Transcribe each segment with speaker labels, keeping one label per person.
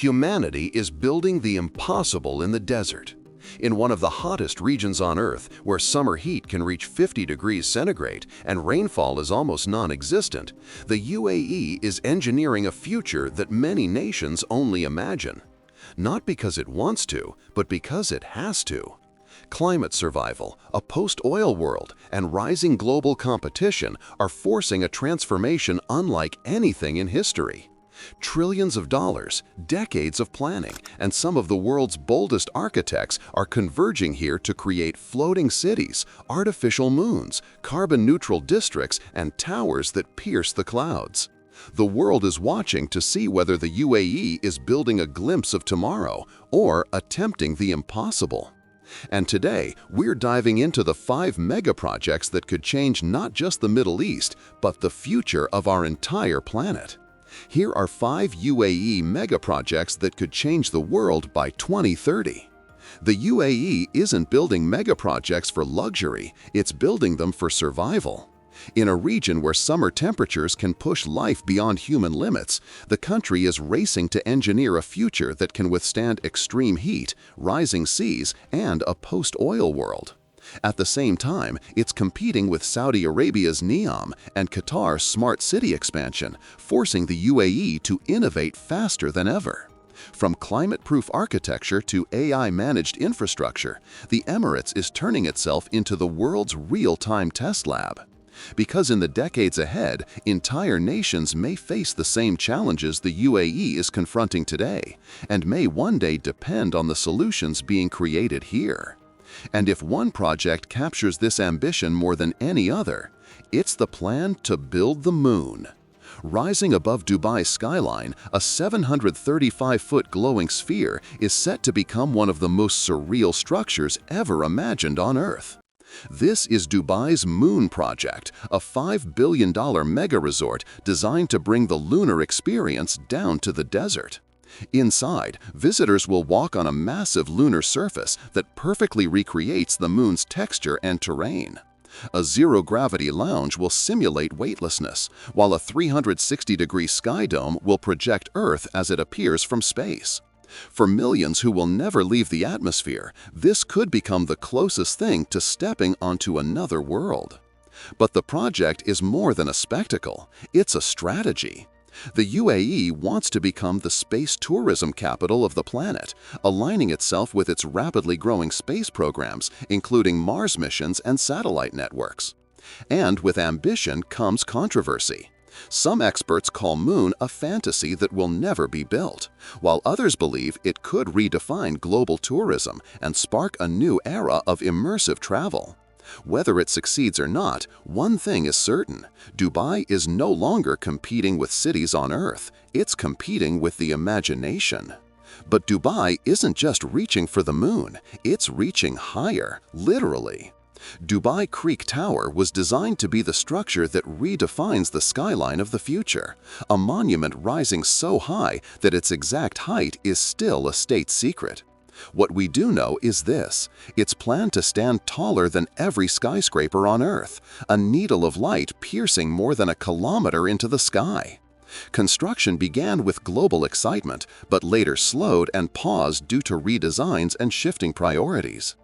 Speaker 1: Humanity is building the impossible in the desert. In one of the hottest regions on Earth, where summer heat can reach 50 degrees centigrade and rainfall is almost non-existent, the UAE is engineering a future that many nations only imagine. Not because it wants to, but because it has to. Climate survival, a post-oil world, and rising global competition are forcing a transformation unlike anything in history. Trillions of dollars, decades of planning, and some of the world's boldest architects are converging here to create floating cities, artificial moons, carbon-neutral districts, and towers that pierce the clouds. The world is watching to see whether the UAE is building a glimpse of tomorrow or attempting the impossible. And today, we're diving into the 5 megaprojects that could change not just the Middle East, but the future of our entire planet. Here are 5 UAE megaprojects that could change the world by 2030. The UAE isn't building megaprojects for luxury, it's building them for survival. In a region where summer temperatures can push life beyond human limits, the country is racing to engineer a future that can withstand extreme heat, rising seas, and a post-oil world. At the same time, it's competing with Saudi Arabia's NEOM and Qatar's smart city expansion, forcing the UAE to innovate faster than ever. From climate-proof architecture to AI-managed infrastructure, the Emirates is turning itself into the world's real-time test lab. Because in the decades ahead, entire nations may face the same challenges the UAE is confronting today, and may one day depend on the solutions being created here. And if one project captures this ambition more than any other, it's the plan to build the moon. Rising above Dubai's skyline, a 735-foot glowing sphere is set to become one of the most surreal structures ever imagined on Earth. This is Dubai's Moon Project, a $5 billion mega-resort designed to bring the lunar experience down to the desert. Inside, visitors will walk on a massive lunar surface that perfectly recreates the moon's texture and terrain. A zero-gravity lounge will simulate weightlessness, while a 360-degree sky dome will project Earth as it appears from space. For millions who will never leave the atmosphere, this could become the closest thing to stepping onto another world. But the project is more than a spectacle, it's a strategy. The UAE wants to become the space tourism capital of the planet, aligning itself with its rapidly growing space programs, including Mars missions and satellite networks. And with ambition comes controversy. Some experts call Moon a fantasy that will never be built, while others believe it could redefine global tourism and spark a new era of immersive travel. Whether it succeeds or not, one thing is certain: Dubai is no longer competing with cities on Earth, it's competing with the imagination. But Dubai isn't just reaching for the moon, it's reaching higher, literally. Dubai Creek Tower was designed to be the structure that redefines the skyline of the future, a monument rising so high that its exact height is still a state secret. What we do know is this: it's planned to stand taller than every skyscraper on Earth, a needle of light piercing more than a kilometer into the sky. Construction began with global excitement, but later slowed and paused due to redesigns and shifting priorities.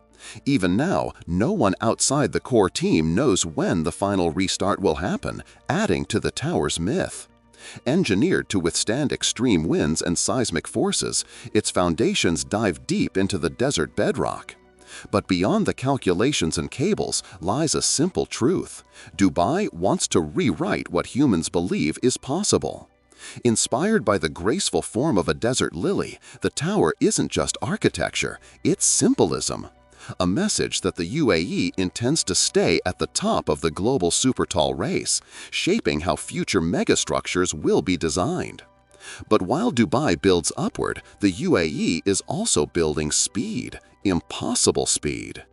Speaker 1: Even now, no one outside the core team knows when the final restart will happen, adding to the tower's myth. Engineered to withstand extreme winds and seismic forces, its foundations dive deep into the desert bedrock. But beyond the calculations and cables lies a simple truth: Dubai wants to rewrite what humans believe is possible. Inspired by the graceful form of a desert lily, the tower isn't just architecture, it's symbolism. A message that the UAE intends to stay at the top of the global super-tall race, shaping how future megastructures will be designed. But while Dubai builds upward, the UAE is also building speed, impossible speed.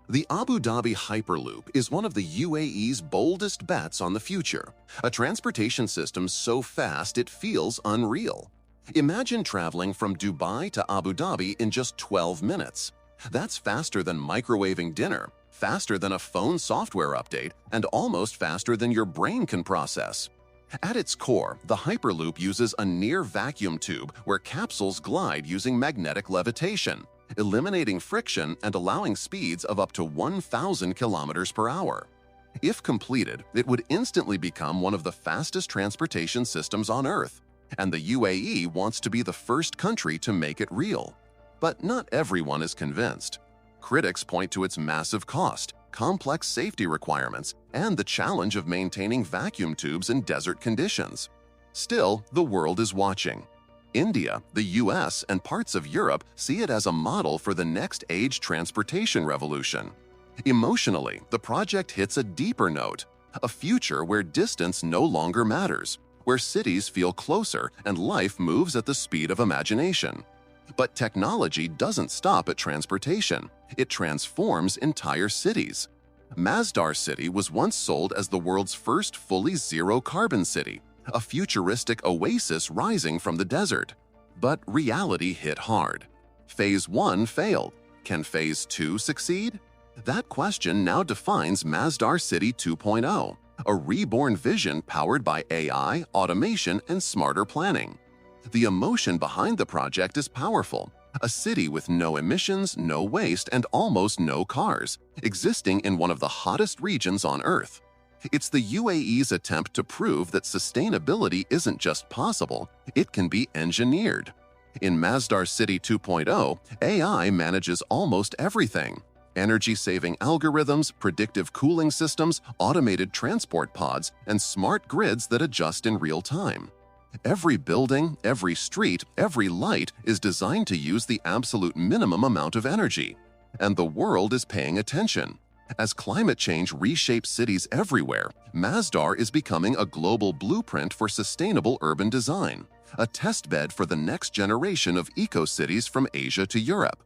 Speaker 1: The Abu Dhabi Hyperloop is one of the UAE's boldest bets on the future, a transportation system so fast it feels unreal. Imagine traveling from Dubai to Abu Dhabi in just 12 minutes. That's faster than microwaving dinner, faster than a phone software update, and almost faster than your brain can process.
Speaker 2: At its core, the Hyperloop uses a near-vacuum tube where capsules glide using magnetic levitation, eliminating friction and allowing speeds of up to 1,000 kilometers per hour. If completed, it would instantly become one of the fastest transportation systems on Earth, and the UAE wants to be the first country to make it real. But not everyone is convinced. Critics point to its massive cost, complex safety requirements, and the challenge of maintaining vacuum tubes in desert conditions. Still, the world is watching. India, the US, and parts of Europe see it as a model for the next age transportation revolution. Emotionally, the project hits a deeper note, a future where distance no longer matters, where cities feel closer and life moves at the speed of imagination. But technology doesn't stop at transportation. It transforms entire cities. Masdar City was once sold as the world's first fully zero-carbon city, a futuristic oasis rising from the desert. But reality hit hard. Phase 1 failed. Can Phase 2 succeed? That question now defines Masdar City 2.0, a reborn vision powered by AI, automation, and smarter planning. The emotion behind the project is powerful. A city with no emissions, no waste, and almost no cars, existing in one of the hottest regions on Earth. It's the UAE's attempt to prove that sustainability isn't just possible, it can be engineered. In Masdar City 2.0, AI manages almost everything. Energy-saving algorithms, predictive cooling systems, automated transport pods, and smart grids that adjust in real time. Every building, every street, every light is designed to use the absolute minimum amount of energy. And the world is paying attention. As climate change reshapes cities everywhere, Masdar is becoming a global blueprint for sustainable urban design, a testbed for the next generation of eco-cities from Asia to Europe.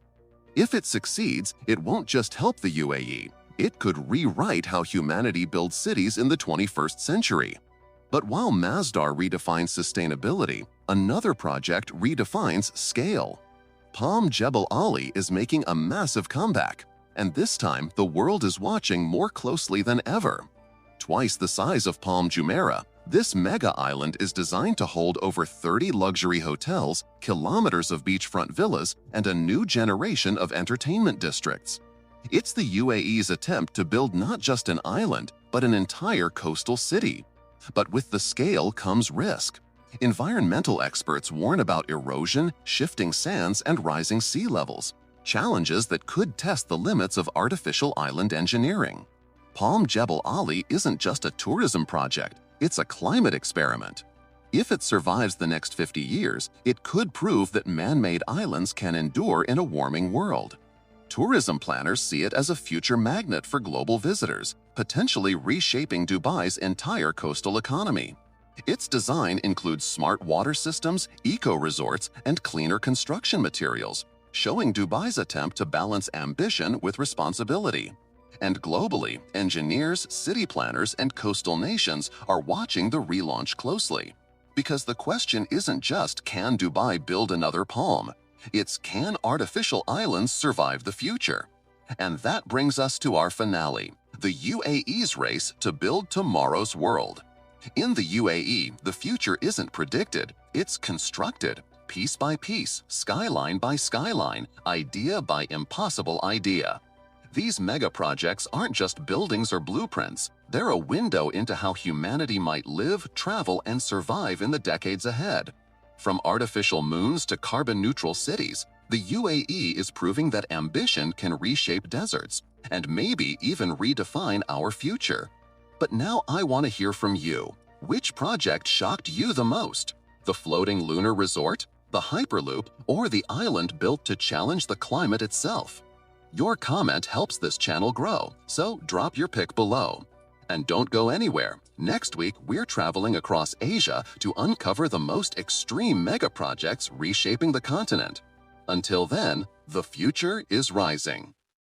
Speaker 2: If it succeeds, it won't just help the UAE, it could rewrite how humanity builds cities in the 21st century. But while Masdar redefines sustainability, another project redefines scale. Palm Jebel Ali is making a massive comeback, and this time the world is watching more closely than ever. Twice the size of Palm Jumeirah, this mega island is designed to hold over 30 luxury hotels, kilometers of beachfront villas, and a new generation of entertainment districts. It's the UAE's attempt to build not just an island, but an entire coastal city. But with the scale comes risk. Environmental experts warn about erosion, shifting sands, and rising sea levels, challenges that could test the limits of artificial island engineering. Palm Jebel Ali isn't just a tourism project, it's a climate experiment. If it survives the next 50 years, it could prove that man-made islands can endure in a warming world. Tourism planners see it as a future magnet for global visitors, potentially reshaping Dubai's entire coastal economy. Its design includes smart water systems, eco-resorts, and cleaner construction materials, showing Dubai's attempt to balance ambition with responsibility. And globally, engineers, city planners, and coastal nations are watching the relaunch closely. Because the question isn't just, can Dubai build another Palm? It's, can artificial islands survive the future? And that brings us to our finale, the UAE's race to build tomorrow's world. In the UAE, the future isn't predicted, it's constructed, piece by piece, skyline by skyline, idea by impossible idea. These mega projects aren't just buildings or blueprints, they're a window into how humanity might live, travel, and survive in the decades ahead. From artificial moons to carbon-neutral cities, the UAE is proving that ambition can reshape deserts and maybe even redefine our future. But now I want to hear from you. Which project shocked you the most? The floating lunar resort, the Hyperloop, or the island built to challenge the climate itself? Your comment helps this channel grow, so drop your pick below. And don't go anywhere. Next week, we're traveling across Asia to uncover the most extreme mega projects reshaping the continent. Until then, the future is rising.